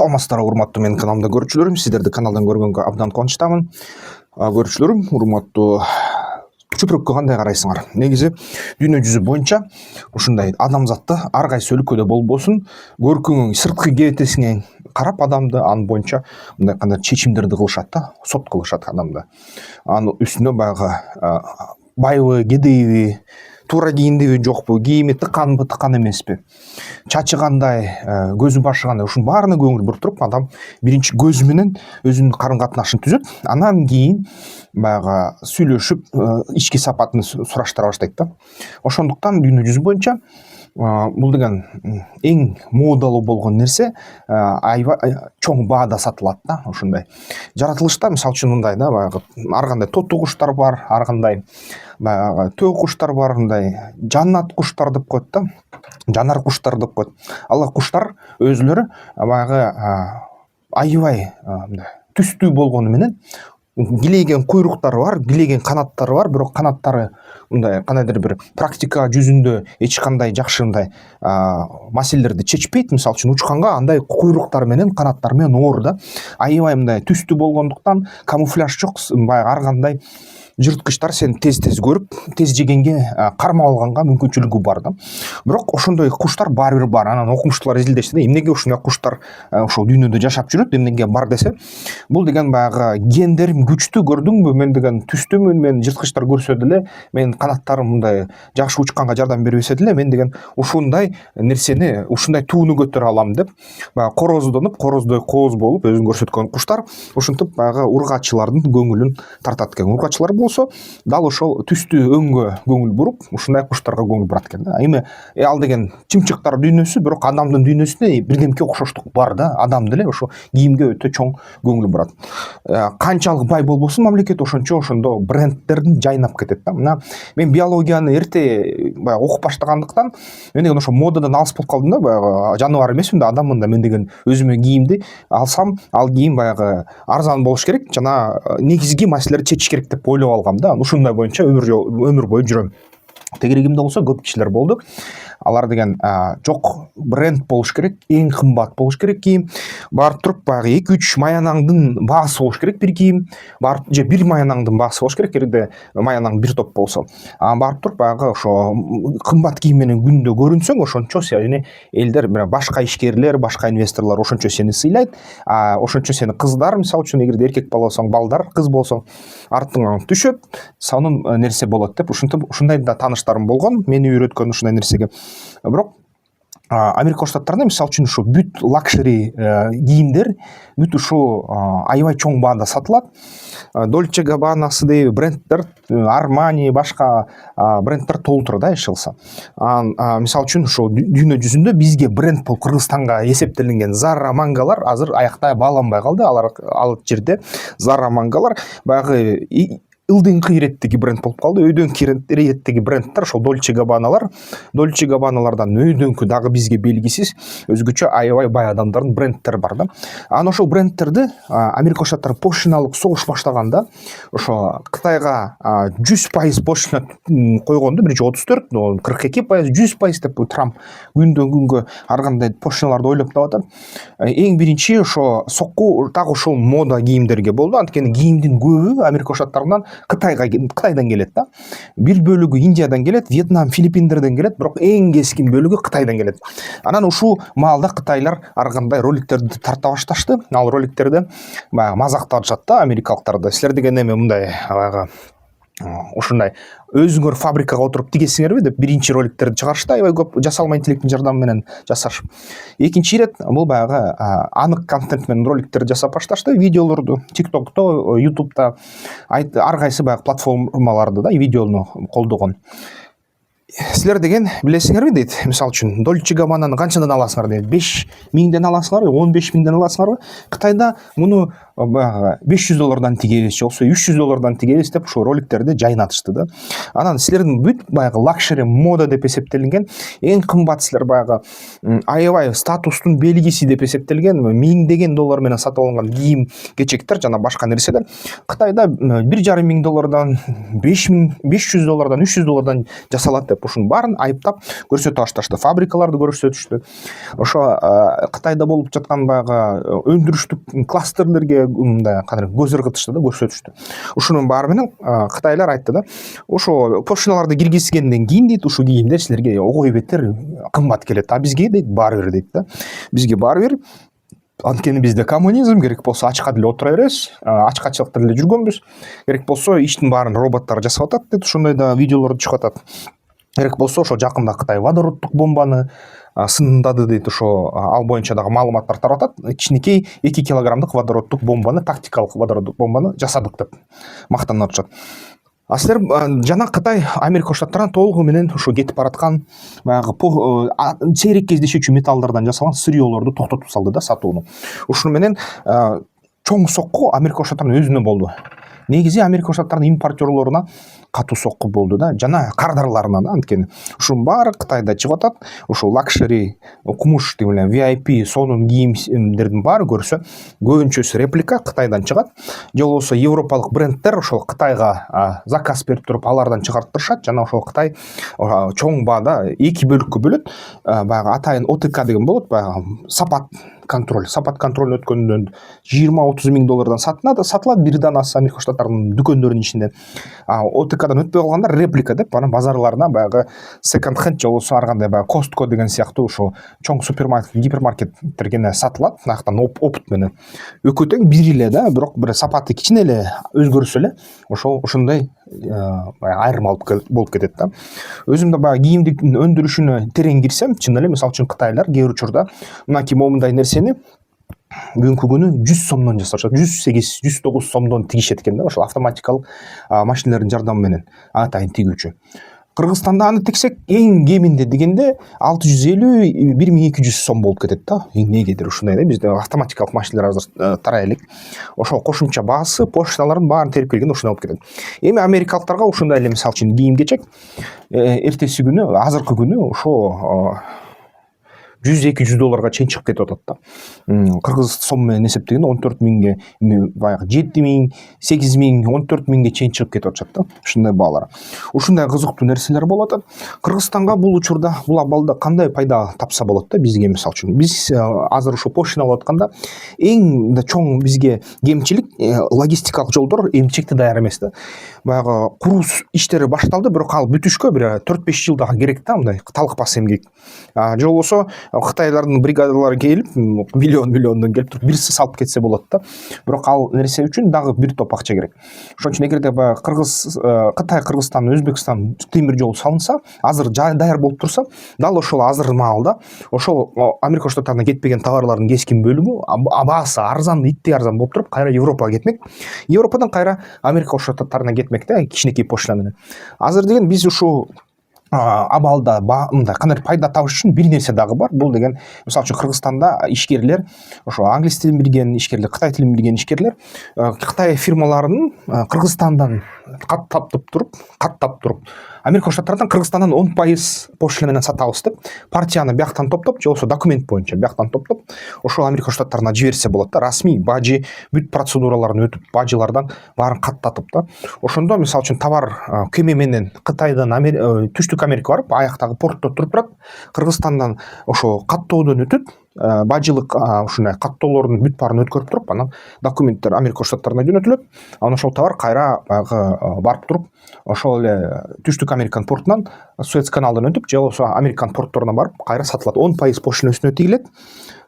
Саламатсыздар, урматтуу менин каналымда көрүүчүлөрүм. Сиздерди каналдан көргөнгө абдан кубанычтамын. Көрүүчүлөрүм, урматтуу чөпүрөккө кандай карайсыңар? Негизи дүйнө жүзү боюнча ушундай адамзатты ар кайсы өлкөдө болбосун көркүңүң сырткы кебетесиңе карап адамды анын боюнча мындай кандай чечимдерди кылышат да, сот кылышат адамды. Анын үстүнө баягы байбы, кедейби, туура кийиндиби жокпу, кийими тыкканбы, тыккан эмеспи, чачы кандай, көзү башы кандай, ушунун баарына көңүл буруп туруп адам биринчи көзү менен өзүнүн карым катнашын түзөт, анан кийин баягы сүйлөшүп ички сапатын сураштыра баштайт да. Ошондуктан дүйнө жүзү боюнча бул деген эң модалуу болгон нерсе аябай чоң баада сатылат да. Ушундай жаратылышта мисалы үчүн мындай да, баягы ар кандай тоттуу куштар бар, ар кандай баягы төө куштар бар, мындай жаннат куштар деп коет да, жанар куштар деп коет. Ал куштар өзүлөрү баягы аябай мындай түстүү болгону менен килейген куйруктары бар, килейген канаттары бар, бирок канаттары мындай кандайдыр бир практика жүзүндө эч кандай жакшы мындай маселелерди чечпейт. Мисалы үчүн учканга андай куйруктары менен, канаттары менен оор да, аябай мындай түстүү болгондуктан камуфляж жок, баягы ар кандай жырткычтар сени тез көрүп, тез жегенге кармап алганга мүмкүнчүлүгү бар да. Бирок ошондой куштар баары бир бар. Анан окумуштуулар изилдешти да, эмнеге ушундай куштар ошол дүйнөдө жашап жүрөт, эмнеге бар десе, бул деген баягы гендерим күчтүү, көрдүңбү, мен деген түстүүмүн, мен жырткычтар көрсө деле, менин канаттарым мындай жакшы учканга жардам бербесе деле, мен деген ушундай нерсени, ушундай тууну көтөрө алам деп, баягы корозодонуп, короздой кооз болуп өзүн көрсөткөн куштар ушинтип баягы ургаачылардын көңүлүн тартат экен. Ургаачылар дал ошол түстүү өңгө көңүл буруп, ушундай куштарга көңүл бурат экен да. Эми ал деген чымчыктар дүйнөсү, бирок адамдын дүйнөсүндө бирдемке окшоштук бар да. Адам деле ошо кийимге өтө чоң көңүл бурат. Канчалык бай болбосун мамлекет, ошончо ошондо брендтердин жайнап кетет да. Мына мен биологияны эрте баягы окуп баштагандыктан мен деген ошо модадан алыс болуп калдым да. Баягы жаныбар эмесмин да, адаммын да. Мен деген өзүмө кийимди алсам, ал кийим баягы арзан болуш керек жана негизги маселелерди чечиш керек деп ойлоп алгам да. Ушундай боюнча өмүр бою жүрөм. Тегерегимде болсо көп кишилер болду. Алар деген жок, бренд болуш керек, эң кымбат болуш керек кийим. Барып туруп баягы 2-3 маянаңдын баасы болуш керек бир кийим. Барып же бир маянаңдын баасы болуш керек, эгерде маянаң бир топ болсо. Барып туруп баягы ошо кымбат кийим менен күндө көрүнсөң, ошончо сени элдер, башка ишкерлер, башка инвесторлор ошончо сени сыйлайт. Ошончо сени кыздар, мисалы үчүн эгерде эркек бала болсоң, балдар, кыз болсоң, артыңан түшөт, сонун нерсе болот деп ушинтип ушундай да тааныштарым болгон, мени үйрөткөн ушундай нерсеге. Бирок Америка Кош Штаттарында мисалы үчүн ушу бүт лакшери кийимдер бүт ушу аябай чоң баада сатылат. Dolce Gabbana брендтер, Armani, башка брендтер толтура да эч кылса. Мисалы үчүн ушу дүйнө жүзүндө бизге бренд болуп Кыргызстанга эсептелинген Zara мангалар азыр аякта бааланбай калды. Ал жерде Zara мангалар баягы ылдыңкы иреттеги бренд болуп калды. Өйдөн иреттеги брендтер ошол Dolce Gabbanalarдан өйдөнкү дагы бизге белгисиз өзгөчө аябай бай адамдардын брендтери бар да. Анан ошол брендтерди Америка Штаттары пошлиналык согуш баштаганда ошо Кытайга 100% пошлина койгонду, биринчи 34, 42%, 100% деп Трамп күндөн күнгө ар кандай пошлиналарды ойлоп табатат. Эң биринчи ошо сокку так ошол мода кийимдерге болду. Анткени кийимдин көбү Америка Штаттарынан Кытайдан келет да. Бир бөлүгү Индиядан келет, Вьетнам, Филиппиндерден келет, бирок эң кескин бөлүгү Кытайдан келет. Анан ушул маалда Кытайлар ар кандай роликтерди тарта башташты. Ал роликтерде баягы мазакташат да америкалыктарды. Силер деген эме мындай баягы ушундай өзүңөр фабрикага отуруп тигесиңерби деп биринчи роликтерди чыгарышты, аябай көп жасалма интеллекттин жардамы менен жасашып. Экинчи ирет бул баягы анык контент менен роликтерди жасап башташты, видеолорду TikTok'то, YouTube'да, ар кайсы баягы платформаларды да видеону колдогон. Силер деген билесиңерби дейт, мисалы үчүн Dolce Gabbананы канчадан аласыңар дейт, 5 миңден аласыңарбы, 15 миңден аласыңарбы? Кытайда муну баягы $500 тигебиз же болбосо $300 тигебиз деп ошо роликтерди жайнатышты да. Анан силердин бүт баягы лакшери мода деп эсептелинген эң кымбат силер баягы аябай статустун белгиси деп эсептелген миңдеген доллар менен сатып алынган кийим кечектер жана башка нерселер Кытайда $1,500, $500, $300 жасалат деп ушунун баарын айыптап көрсөтө башташты. Фабрикаларды көрсөтүштү. Ошо Кытайда болуп жаткан баягы өндүрүштүк кластерлерге мындай кандай көз ыргытышты да, көрсөтүштү. Ушунун баары менен кытайлар айтты да, ошо пошлиналарды киргизгенден кийин дейт, ушул кийимдер силерге огой бетер кымбат келет, а бизге дейт баары бир дейт да. Бизге баары бир. Анткени бизде коммунизм, керек болсо ачка деле отура беребиз, ачкачылыкта деле жүргөнбүз. Керек болсо иштин баарын роботтор жасап атат дейт, ошондой да видеолор чыгып атат. Керек болсо ошо жакында Кытай водороддук бомбаны сындады дейт, ошо ал боюнча дагы маалыматтар тарап атат. Кичинекей 2 килограммдык водороддук бомбаны, тактикалык водороддук бомбаны жасадык деп мактанып атышат. А силер жана Кытай Америка Кошмо Штаттарынан толугу менен ушу кетип бараткан баягы сейрек кездешүүчү металлдардан жасалган сырьёолорду токтотуп салды да сатууну. Ушуну менен чоң сокку Америка Кошмо Штаттарынын өзүнө болду. Негизи Америка Кошмо Штаттарынын импортерлоруна катуу сокку болду да, жана кардарларына да. Анткени ушунун баары Кытайда чыгып атат. Ушул лакшери, кумуш деп эле VIP сонун кийимдердин баары көрсө көбүнчөсү реплика Кытайдан чыгат. Же болбосо европалык брендтер ошол Кытайга заказ берип туруп алардан чыгарттырышат, жана ошол Кытай чоң баада 2 бөлүккө бөлөт. Баягы атайын ОТК деген болот, баягы сапат контроль өткөндөн $20-30 миң сатылат бир данасы Америка Кошмо Штаттарынын дүкөндөрүнүн ичинде. ОТКдан өтпөй калгандар реплика деп анан базарларына баягы секонд хенд же болбосо ар кандай баягы Costco деген сыяктуу ошо чоң супермаркет, гипермаркеттерге сатылат, аяктан опыт менен. Экөө тең бир эле да, бирок бир сапаты кичине эле өзгөрсө эле ошондой айырым болуп кетет да. Өзүм да баягы кийимдин өндүрүшүнө терең кирсем, чын эле мисалы үчүн Кытайлар кээ бир учурда мынакей момундай нерсени бүгүнкү күнү 100 сомдон жасашат, 108-109 сомдон тигишет экен да, ошол автоматикалык машиналардын жардамы менен атайын тигүүчү. Кыргызстанда аны тиксек эң кеминде дегенде 650-1200 сом болуп кетет да. Эмнегедир ушундай да, бизде автоматикалык машиналар азыр тарай элек. Ошол кошумча баасы, пошталардын баарын терип келгенде ушундай болуп кетет. Эми америкалыктарга ушундай эле мисалы үчүн кийим кечек эртеси күнү, азыркы күнү ошо $100-200 чейин чыгып кетип атат да. Кыргыз сом менен эсептегенде 14 миңге, баягы 7 миң, 8 миң, 14 миңге чейин чыгып кетип атышат да. Ушундай баалар. Ушундай кызыктуу нерселер болуп атат. Кыргызстанга бул учурда, бул абалда кандай пайда тапса болот да бизге мисалы үчүн. Биз азыр ушу поштаны алып атканда эң да чоң бизге кемчилик логистикалык жолдор эмчекте даяр эмес да. Баягы курус иштери башталды, бирок ал бүтүшкө бир 4-5 жыл дагы керек да, мындай талкпас эмгек. Же болбосо Кытайлардын бригадалары келип, миллион келип туруп бирси салып кетсе болот да. Бирок ал нерсе үчүн дагы бир топ акча керек. Ошон үчүн эгерде Кытай, Кыргызстан, Өзбекстан темир жол салынса, азыр даяр болуп турса, дал ошол азыр маалда ошол Америка Кошмо Штаттарына кетпеген товарлардын кескин бөлүгү баасы арзан, иттей арзан болуп туруп, кайра Европага кетмек. Европадан кайра Америка Кошмо Штаттарына кетмек да, кичинекей почта менен. Азыр деген биз ушу абалда мындай кандай пайда табыш үчүн бир нерсе дагы бар. Бул деген мисалы үчүн Кыргызстанда ишкерлер, ошо англис тилин билген ишкерлер, Кытай тилин билген ишкерлер Кытай фирмаларынын Кыргызстандан каттап туруп Америка Кошмо Штаттарынан Кыргызстандан 10% пошта менен сатабыз деп партияны бияктан топтоп, же болбосо документ боюнча бияктан топтоп, ошол Америка Кошмо Штаттарына жиберсе болот да, расмий бажы бүт процедураларын өтүп, бажылардан баарын каттатып да. Ошондо мисалы үчүн товар кеме менен Кытайдан Түштүк Америка барып, аяктагы портто туруп турат, Кыргызстандан ошо каттоодон өтүп, бажылык ушундай каттоолордун бүт баарын өткөрүп туруп, анан документтер Америка Кошмо Штаттарына жөнөтүлөт. Анан ошол товар кайра барып туруп, ошол эле Түштүк Американ портунан Суэц каналынан өтүп, же болбосо Американ портторуна барып кайра сатылат. 10% поштанын үстүнө тигилет.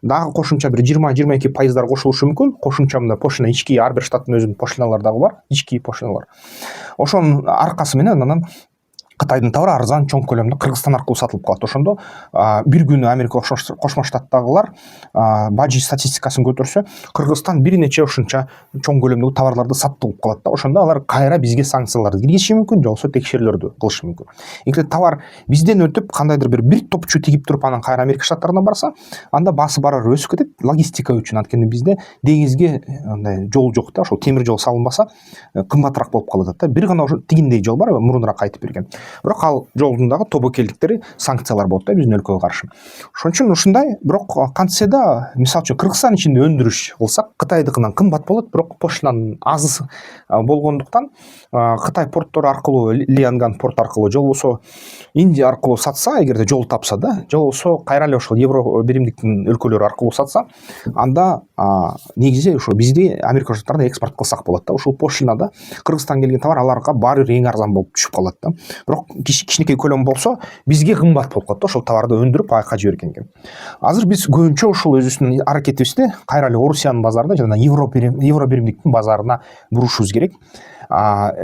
Дагы кошумча бир 20-22% кошулушу мүмкүн. Кошумча мында поштана ички, ар бир штаттын өзүнүн поштаналары дагы бар, ички поштаналар. Ошонун аркасы менен анан Қытайдың товары арзан, чоң көлемде Қырғызстан арқылы сатылып қалады. Ошондо бир күнү Америка Кошмо Штаттагылар бажи статистикасын көтөрсө, Кыргызстан бир нече ушунча чоң көлөмдөгү товарларды сатып калат да. Ошондо алар кайра бизге санкцияларды киргизиши мүмкүн, же болбосо текшерүүлөрдү кылышы мүмкүн. Эгер товар бизден өтүп кандайдыр бир топчу тигип туруп анан кайра Америка Штаттарына барса, анда баасы барары өсүп кетет. Логистика үчүн, анткени бизде деңизге андай жол жок да, ошол темир жол салынбаса кымбатыраак болуп калып атат да. Бир гана ошо тигиндей жол бар, мурунураак айтып берген. Бирок ал жолдун дагы тобокелдиктери санкциялар болот да биздин өлкөгө каршы. Ошон үчүн ушундай, бирок кантсе да, мисалы үчүн Кыргызстан ичинде өндүрүш кылсак, Кытайдыкынан кымбат болот, бирок поштанын аз болгондуктан Кытай порттор аркылуу, Лианган порт аркылуу, же болбосо Индия аркылуу сатса, эгерде жол тапса да, же болбосо кайра эле ошол Евро биримдиктин өлкөлөрү аркылуу сатса, анда негизи ошо бизди Америка Штаттарына экспорт кылсак болот да. Ушул поштада Кыргызстан келген товар аларга баары бир эң арзан болуп түшүп калат да. Бирок кичинекей көлөм болсо, бизге кымбат болуп калат да, ошол товарды өндүрүп аяка жибергенге. Азыр биз көбүнчө ушул өзүбүздүн аракетибизди кайра эле Орусиянын базарына жана Евро биримдиктин базарына бурушубуз керек.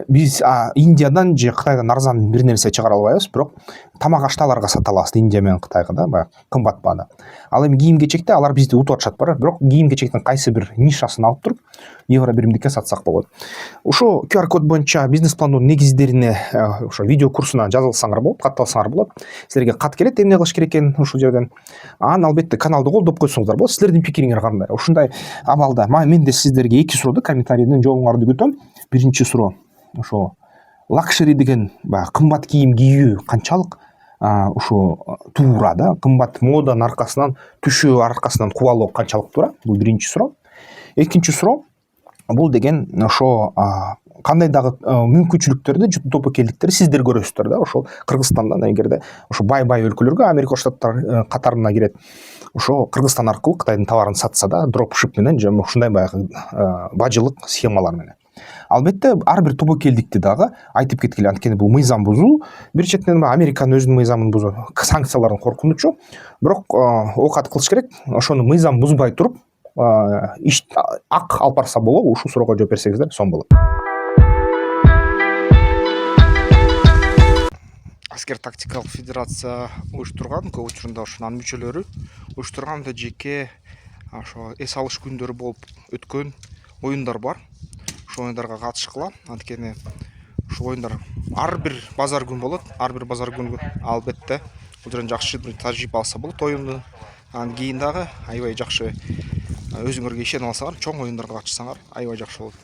Биз Индиядан же Кытайдан арзан бир нерсе чыгара албайбыз, бирок тамак ашталарга сата алабыз Индия менен Кытайга да, баягы кымбат баада. Ал эми кийим-кечекте алар бизди утуп атышат бар, бирок кийим-кечектин кайсы бир нишасын алып туруп Евро биримдикке сатсак болот. Ошо QR код боюнча бизнес пландоо негиздерине ошо видео курсуна жазылсаңар болот, катталсаңар болот. Силерге кат келет, эмне кылыш керек экенин ушул жерден. Анан албетте каналды колдоп койсоңуздар болот. Силердин пикириңер кандай? Ушундай абалда мен де сиздерге 2 суроодо комментарийден жообуңарды күтөм. Биринчи суроо ошо лакшери деген баягы кымбат кийим кийүү канчалык ошо туура да, кымбат моданын аркасынан, түшүү аркасынан кубалоо канчалык туура? Бул биринчи суроо. Экинчи суроо, бул деген ошо кандай дагы мүмкүнчүлүктөрдү, тобокелдиктери сиздер көрөсүздөр да, ошол Кыргызстандан эгерде ошо бай өлкөлөргө, Америка Штаттар катарына кирет, ошо Кыргызстан аркылуу Кытайдын товарын сатса да, дропшип менен же ушундай баягы бажылык схемалар менен. Албетте ар бир тобокелдикти дагы айтып кеткиле, анткени бул мыйзам бузуу, бир четтен Американын өзүнүн мыйзамын бузуу, санкциялардын коркунучу, бирок оокат кылыш керек, ошону мыйзам бузбай туруп иш ак алып барса болобу? Ушул суроого жооп берсеңиздер сонун болот. Аскер тактикалык федерация уюштурган, көп учурунда ошонун мүчөлөрү уюштурган жеке ошо эс алыш күндөрү болуп өткөн оюндар бар. Ошол оюндарга катышкыла, анткени ушул оюндар ар бир базар күн болот. Ар бир базар күнгө албетте бул жерден жакшы тажрыйба алса болот оюнду. Анан кийин дагы аябай жакшы өзүңөргө ишенип алсаңар, чоң оюндарга катышсаңар аябай жакшы болот.